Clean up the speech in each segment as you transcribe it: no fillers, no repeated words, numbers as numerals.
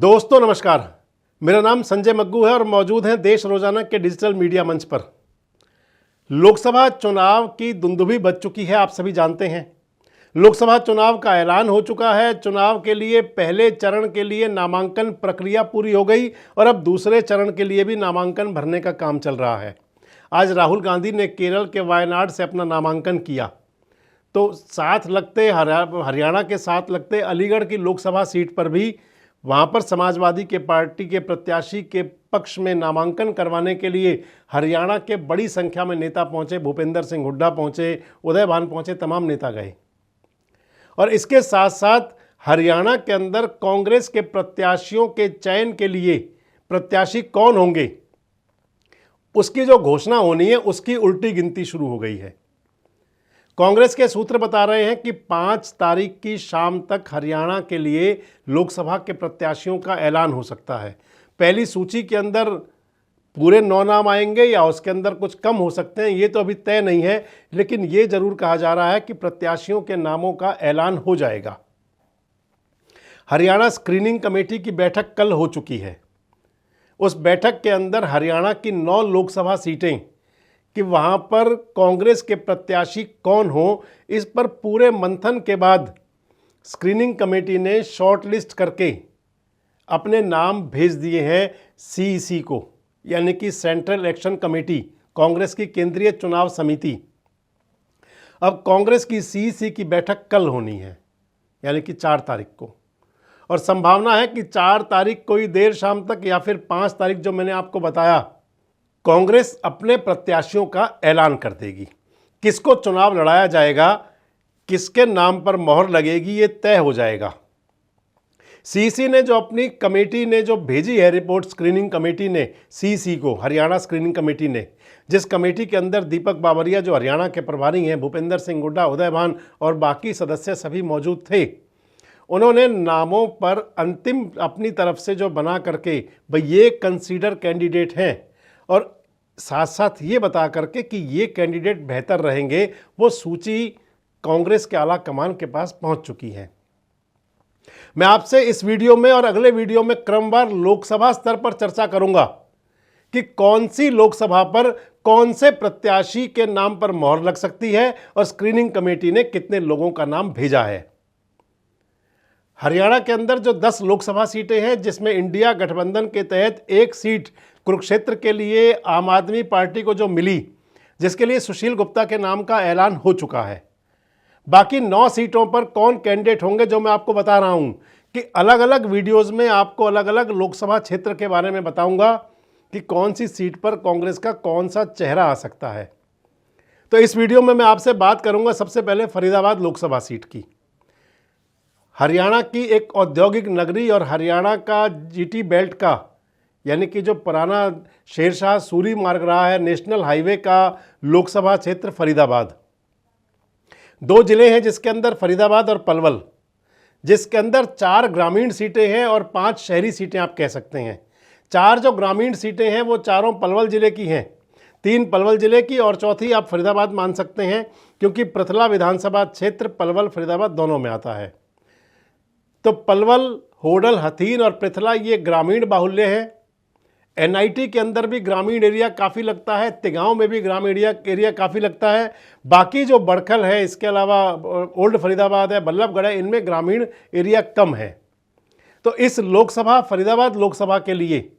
दोस्तों नमस्कार। मेरा नाम संजय मग्गू है और मौजूद हैं देश रोजाना के डिजिटल मीडिया मंच पर। लोकसभा चुनाव की दुंदुभी बज चुकी है, आप सभी जानते हैं। लोकसभा चुनाव का ऐलान हो चुका है। चुनाव के लिए पहले चरण के लिए नामांकन प्रक्रिया पूरी हो गई और अब दूसरे चरण के लिए भी नामांकन भरने का काम चल रहा है। आज राहुल गांधी ने केरल के वायनाड से अपना नामांकन किया, तो साथ लगते हरियाणा के साथ लगते अलीगढ़ की लोकसभा सीट पर भी वहाँ पर समाजवादी के पार्टी के प्रत्याशी के पक्ष में नामांकन करवाने के लिए हरियाणा के बड़ी संख्या में नेता पहुँचे। भूपेंद्र सिंह हुड्डा पहुँचे, उदय भान पहुँचे, तमाम नेता गए। और इसके साथ साथ हरियाणा के अंदर कांग्रेस के प्रत्याशियों के चयन के लिए प्रत्याशी कौन होंगे उसकी जो घोषणा होनी है उसकी उल्टी गिनती शुरू हो गई है। कांग्रेस के सूत्र बता रहे हैं कि 5 तारीख की शाम तक हरियाणा के लिए लोकसभा के प्रत्याशियों का ऐलान हो सकता है। पहली सूची के अंदर पूरे 9 नाम आएंगे या उसके अंदर कुछ कम हो सकते हैं, ये तो अभी तय नहीं है, लेकिन ये जरूर कहा जा रहा है कि प्रत्याशियों के नामों का ऐलान हो जाएगा। हरियाणा स्क्रीनिंग कमेटी की बैठक कल हो चुकी है। उस बैठक के अंदर हरियाणा की 9 लोकसभा सीटें कि वहाँ पर कांग्रेस के प्रत्याशी कौन हो, इस पर पूरे मंथन के बाद स्क्रीनिंग कमेटी ने शॉर्ट लिस्ट करके अपने नाम भेज दिए हैं सीईसी को, यानी कि सेंट्रल इलेक्शन कमेटी, कांग्रेस की केंद्रीय चुनाव समिति। अब कांग्रेस की सीईसी की बैठक कल होनी है, यानी कि 4 तारीख को, और संभावना है कि 4 तारीख को ही देर शाम तक या फिर 5 तारीख जो मैंने आपको बताया, कांग्रेस अपने प्रत्याशियों का ऐलान कर देगी। किसको चुनाव लड़ाया जाएगा, किसके नाम पर मोहर लगेगी, ये तय हो जाएगा। सीईसी ने जो अपनी कमेटी ने जो भेजी है रिपोर्ट, स्क्रीनिंग कमेटी ने सीईसी को, हरियाणा स्क्रीनिंग कमेटी ने, जिस कमेटी के अंदर दीपक बावरिया जो हरियाणा के प्रभारी हैं, भूपेंद्र सिंह हुड्डा, उदय भान और बाकी सदस्य सभी मौजूद थे, उन्होंने नामों पर अंतिम अपनी तरफ से जो बना करके भाई ये कंसीडर कैंडिडेट हैं और साथ साथ ये बता करके कि ये कैंडिडेट बेहतर रहेंगे, वो सूची कांग्रेस के आला कमान के पास पहुंच चुकी है। मैं आपसे इस वीडियो में और अगले वीडियो में क्रमवार लोकसभा स्तर पर चर्चा करूंगा कि कौन सी लोकसभा पर कौन से प्रत्याशी के नाम पर मोहर लग सकती है और स्क्रीनिंग कमेटी ने कितने लोगों का नाम भेजा है। हरियाणा के अंदर जो 10 लोकसभा सीटें हैं, जिसमें इंडिया गठबंधन के तहत एक सीट कुरुक्षेत्र के लिए आम आदमी पार्टी को जो मिली, जिसके लिए सुशील गुप्ता के नाम का ऐलान हो चुका है। बाकी 9 सीटों पर कौन कैंडिडेट होंगे जो मैं आपको बता रहा हूं कि अलग अलग वीडियोस में आपको अलग अलग लोकसभा क्षेत्र के बारे में बताऊंगा कि कौन सी सीट पर कांग्रेस का कौन सा चेहरा आ सकता है। तो इस वीडियो में मैं आपसे बात करूंगा सबसे पहले फरीदाबाद लोकसभा सीट की। हरियाणा की एक औद्योगिक नगरी और हरियाणा का जीटी बेल्ट का, यानी कि जो पुराना शेरशाह सूरी मार्ग रहा है, नेशनल हाईवे का लोकसभा क्षेत्र फरीदाबाद। 2 जिले हैं जिसके अंदर फरीदाबाद और पलवल, जिसके अंदर 4 ग्रामीण सीटें हैं और 5 शहरी सीटें आप कह सकते हैं। 4 जो ग्रामीण सीटें हैं वो चारों पलवल जिले की हैं, 3 पलवल जिले की और चौथी आप फरीदाबाद मान सकते हैं, क्योंकि पृथला विधानसभा क्षेत्र पलवल फरीदाबाद दोनों में आता है। तो पलवल, होडल, हथीन और पृथला ये ग्रामीण बाहुल्य है। एनआईटी के अंदर भी ग्रामीण एरिया काफ़ी लगता है, तिगांव में भी ग्रामीण एरिया काफ़ी लगता है। बाकी जो बड़खल है, इसके अलावा ओल्ड फरीदाबाद है, बल्लभगढ़ है, इनमें ग्रामीण एरिया कम है। तो इस लोकसभा फरीदाबाद लोकसभा के लिए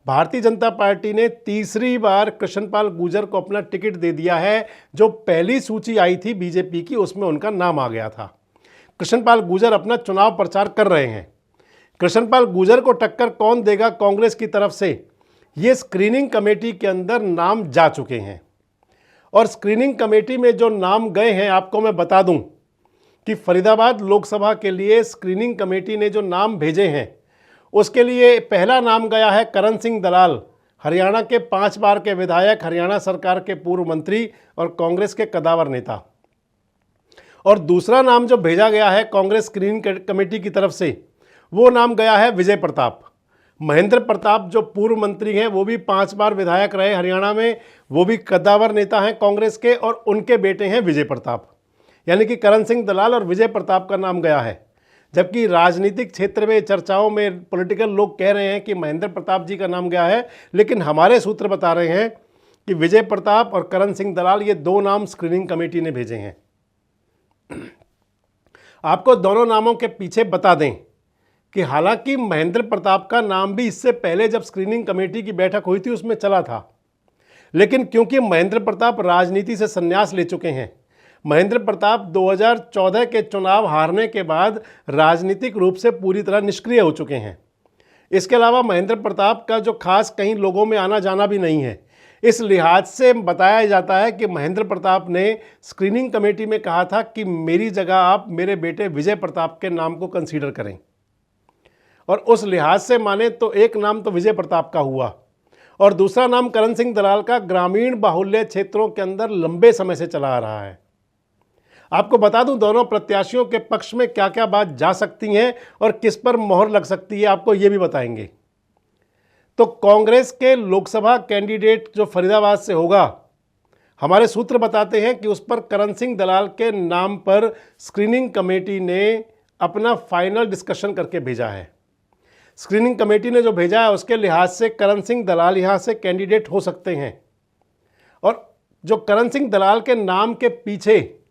भारतीय जनता पार्टी ने तीसरी बार कृष्णपाल गुर्जर को अपना टिकट दे दिया है। जो पहली सूची आई थी बीजेपी की, उसमें उनका नाम आ गया था। कृष्णपाल गुर्जर अपना चुनाव प्रचार कर रहे हैं। कृष्णपाल गुर्जर को टक्कर कौन देगा कांग्रेस की तरफ से, ये स्क्रीनिंग कमेटी के अंदर नाम जा चुके हैं। और स्क्रीनिंग कमेटी में जो नाम गए हैं, आपको मैं बता दूं कि फरीदाबाद लोकसभा के लिए स्क्रीनिंग कमेटी ने जो नाम भेजे हैं, उसके लिए पहला नाम गया है करण सिंह दलाल, हरियाणा के 5 बार के विधायक, हरियाणा सरकार के पूर्व मंत्री और कांग्रेस के कदावर नेता। और दूसरा नाम जो भेजा गया है कांग्रेस स्क्रीनिंग कमेटी की तरफ से, वो नाम गया है विजय प्रताप। महेंद्र प्रताप जो पूर्व मंत्री हैं, वो भी 5 बार विधायक रहे हरियाणा में, वो भी कद्दावर नेता हैं कांग्रेस के, और उनके बेटे हैं विजय प्रताप, यानी कि करण सिंह दलाल और विजय प्रताप का नाम गया है। जबकि राजनीतिक क्षेत्र में चर्चाओं में पॉलिटिकल लोग कह रहे हैं कि महेंद्र प्रताप जी का नाम गया है, लेकिन हमारे सूत्र बता रहे हैं कि विजय प्रताप और करण सिंह दलाल, ये दो नाम स्क्रीनिंग कमेटी ने भेजे हैं। आपको दोनों नामों के पीछे बता दें कि हालांकि महेंद्र प्रताप का नाम भी इससे पहले जब स्क्रीनिंग कमेटी की बैठक हुई थी उसमें चला था, लेकिन क्योंकि महेंद्र प्रताप राजनीति से संन्यास ले चुके हैं, महेंद्र प्रताप 2014 के चुनाव हारने के बाद राजनीतिक रूप से पूरी तरह निष्क्रिय हो चुके हैं। इसके अलावा महेंद्र प्रताप का जो खास कहीं लोगों में आना जाना भी नहीं है। इस लिहाज से बताया जाता है कि महेंद्र प्रताप ने स्क्रीनिंग कमेटी में कहा था कि मेरी जगह आप मेरे बेटे विजय प्रताप के नाम को कंसीडर करें, और उस लिहाज से माने तो एक नाम तो विजय प्रताप का हुआ और दूसरा नाम करण सिंह दलाल का ग्रामीण बाहुल्य क्षेत्रों के अंदर लंबे समय से चला आ रहा है। आपको बता दूं, दोनों प्रत्याशियों के पक्ष में क्या क्या बात जा सकती हैं और किस पर मोहर लग सकती है, आपको ये भी बताएंगे। तो कांग्रेस के लोकसभा कैंडिडेट जो फरीदाबाद से होगा, हमारे सूत्र बताते हैं कि उस पर करण सिंह दलाल के नाम पर स्क्रीनिंग कमेटी ने अपना फाइनल डिस्कशन करके भेजा है। स्क्रीनिंग कमेटी ने जो भेजा है उसके लिहाज से करण सिंह दलाल यहाँ से कैंडिडेट हो सकते हैं, और जो करण सिंह दलाल के नाम के पीछे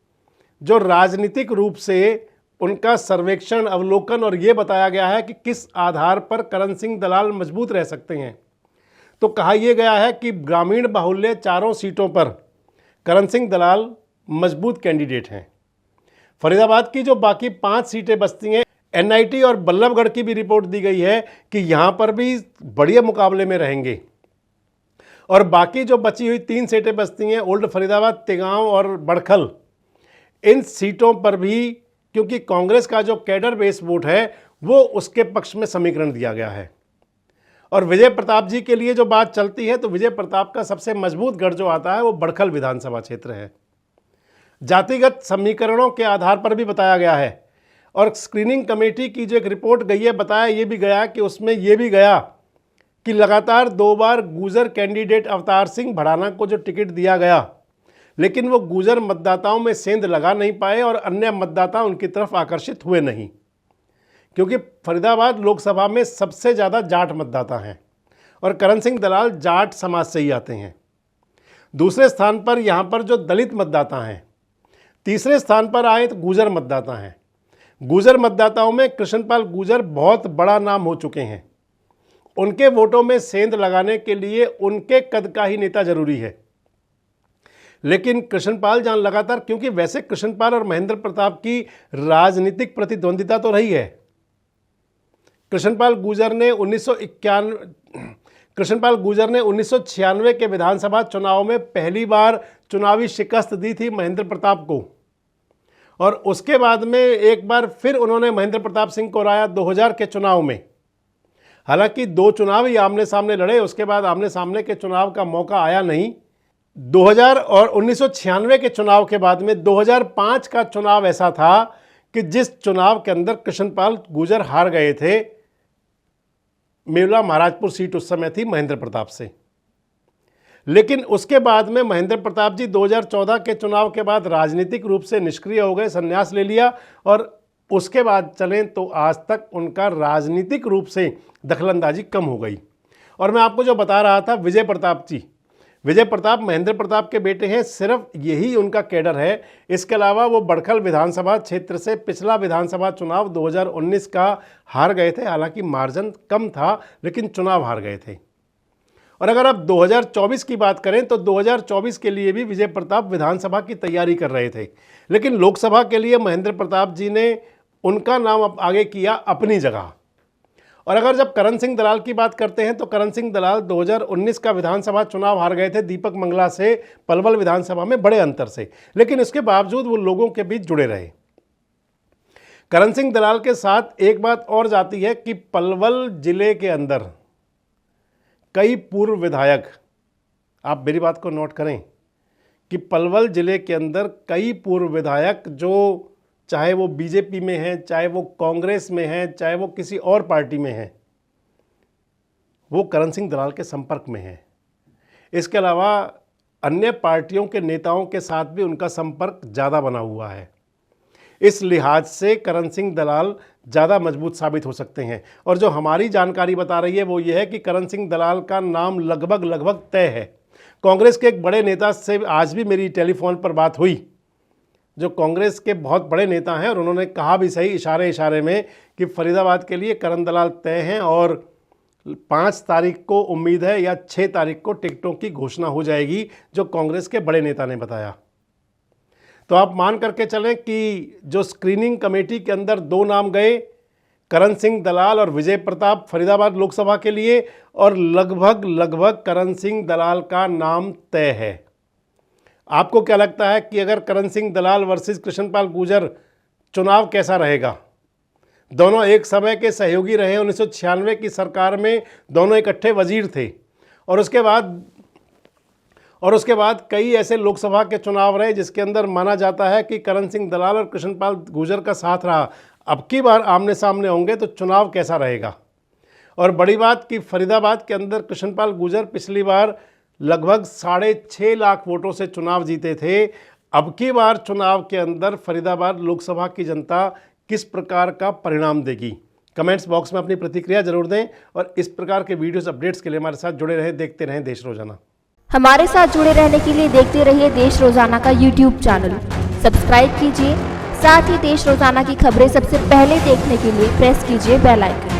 जो राजनीतिक रूप से उनका सर्वेक्षण, अवलोकन और ये बताया गया है कि किस आधार पर करण सिंह दलाल मजबूत रह सकते हैं, तो कहा यह गया है कि ग्रामीण बाहुल्य चारों सीटों पर करण सिंह दलाल मजबूत कैंडिडेट हैं। फरीदाबाद की जो बाकी 5 सीटें बचती हैं, एनआईटी और बल्लभगढ़ की भी रिपोर्ट दी गई है कि यहाँ पर भी बढ़िया मुकाबले में रहेंगे, और बाकी जो बची हुई 3 सीटें बचती हैं, ओल्ड फरीदाबाद, तिगांव और बड़खल, इन सीटों पर भी क्योंकि कांग्रेस का जो कैडर बेस वोट है वो उसके पक्ष में समीकरण दिया गया है। और विजय प्रताप जी के लिए जो बात चलती है, तो विजय प्रताप का सबसे मजबूत गढ़ जो आता है वो बड़खल विधानसभा क्षेत्र है। जातिगत समीकरणों के आधार पर भी बताया गया है, और स्क्रीनिंग कमेटी की जो एक रिपोर्ट गई है, बताया ये भी गया कि उसमें ये भी गया कि लगातार 2 बार गुजर कैंडिडेट अवतार सिंह भड़ाना को जो टिकट दिया गया, लेकिन वो गुजर मतदाताओं में सेंध लगा नहीं पाए और अन्य मतदाता उनकी तरफ आकर्षित हुए नहीं, क्योंकि फरीदाबाद लोकसभा में सबसे ज़्यादा जाट मतदाता हैं और करण सिंह दलाल जाट समाज से ही आते हैं। दूसरे स्थान पर यहाँ पर जो दलित मतदाता हैं, तीसरे स्थान पर आए तो गुजर मतदाता हैं। गुजर मतदाताओं में कृष्णपाल गुजर बहुत बड़ा नाम हो चुके हैं। उनके वोटों में सेंध लगाने के लिए उनके कद का ही नेता जरूरी है, लेकिन कृष्णपाल जहां लगातार, क्योंकि वैसे कृष्णपाल और महेंद्र प्रताप की राजनीतिक प्रतिद्वंदिता तो रही है। कृष्णपाल गुजर ने 1996 के विधानसभा चुनाव में पहली बार चुनावी शिकस्त दी थी महेंद्र प्रताप को, और उसके बाद में एक बार फिर उन्होंने महेंद्र प्रताप सिंह को हराया 2000 के चुनाव में। हालांकि 2 चुनाव ही आमने सामने लड़े, उसके बाद आमने सामने के चुनाव का मौका आया नहीं। 2000 और 1996 के चुनाव के बाद में 2005 का चुनाव ऐसा था कि जिस चुनाव के अंदर कृष्णपाल गुजर हार गए थे। मेवला महाराजपुर सीट उस समय थी महेंद्र प्रताप से, लेकिन उसके बाद में महेंद्र प्रताप जी 2014 के चुनाव के बाद राजनीतिक रूप से निष्क्रिय हो गए, संन्यास ले लिया, और उसके बाद चलें तो आज तक उनका राजनीतिक रूप से दखलंदाजी कम हो गई। और मैं आपको जो बता रहा था, विजय प्रताप जी, विजय प्रताप महेंद्र प्रताप के बेटे हैं, सिर्फ यही उनका कैडर है। इसके अलावा वो बड़खल विधानसभा क्षेत्र से पिछला विधानसभा चुनाव 2019 का हार गए थे, हालांकि मार्जिन कम था लेकिन चुनाव हार गए थे। और अगर आप 2024 की बात करें तो 2024 के लिए भी विजय प्रताप विधानसभा की तैयारी कर रहे थे, लेकिन लोकसभा के लिए महेंद्र प्रताप जी ने उनका नाम आगे किया अपनी जगह। और अगर जब करण सिंह दलाल की बात करते हैं तो करण सिंह दलाल 2019 का विधानसभा चुनाव हार गए थे दीपक मंगला से पलवल विधानसभा में बड़े अंतर से, लेकिन इसके बावजूद वो लोगों के बीच जुड़े रहे। करण सिंह दलाल के साथ एक बात और जाती है कि पलवल जिले के अंदर कई पूर्व विधायक, आप मेरी बात को नोट करें कि पलवल जिले के अंदर कई पूर्व विधायक जो चाहे वो बीजेपी में हैं, चाहे वो कांग्रेस में हैं, चाहे वो किसी और पार्टी में हैं, वो करण सिंह दलाल के संपर्क में हैं। इसके अलावा अन्य पार्टियों के नेताओं के साथ भी उनका संपर्क ज़्यादा बना हुआ है। इस लिहाज से करण सिंह दलाल ज़्यादा मजबूत साबित हो सकते हैं। और जो हमारी जानकारी बता रही है वो ये है कि करण सिंह दलाल का नाम लगभग तय है। कांग्रेस के एक बड़े नेता से आज भी मेरी टेलीफोन पर बात हुई, जो कांग्रेस के बहुत बड़े नेता हैं, और उन्होंने कहा भी सही इशारे में कि फरीदाबाद के लिए करण दलाल तय हैं और 5 तारीख को उम्मीद है या 6 तारीख को टिकटों की घोषणा हो जाएगी, जो कांग्रेस के बड़े नेता ने बताया। तो आप मान करके चलें कि जो स्क्रीनिंग कमेटी के अंदर 2 नाम गए, करण सिंह दलाल और विजय प्रताप फरीदाबाद लोकसभा के लिए, और लगभग करण सिंह दलाल का नाम तय है। आपको क्या लगता है कि अगर करण सिंह दलाल वर्सेस कृष्णपाल गुर्जर चुनाव कैसा रहेगा? दोनों एक समय के सहयोगी रहे, 1996 की सरकार में दोनों इकट्ठे वजीर थे, और उसके बाद कई ऐसे लोकसभा के चुनाव रहे जिसके अंदर माना जाता है कि करण सिंह दलाल और कृष्णपाल गुर्जर का साथ रहा। अब की बार आमने सामने होंगे तो चुनाव कैसा रहेगा? और बड़ी बात कि फरीदाबाद के अंदर कृष्णपाल गुर्जर पिछली बार लगभग 6.5 लाख वोटों से चुनाव जीते थे। अब की बार चुनाव के अंदर फरीदाबाद लोकसभा की जनता किस प्रकार का परिणाम देगी? कमेंट्स बॉक्स में अपनी प्रतिक्रिया जरूर दें, और इस प्रकार के वीडियोस अपडेट्स के लिए हमारे साथ जुड़े रहें, देखते रहें देश रोजाना। हमारे साथ जुड़े रहने के लिए देखते रहिए देश रोजाना का यूट्यूब चैनल सब्सक्राइब कीजिए। साथ ही देश रोजाना की खबरें सबसे पहले देखने के लिए प्रेस कीजिए बेल आइकन।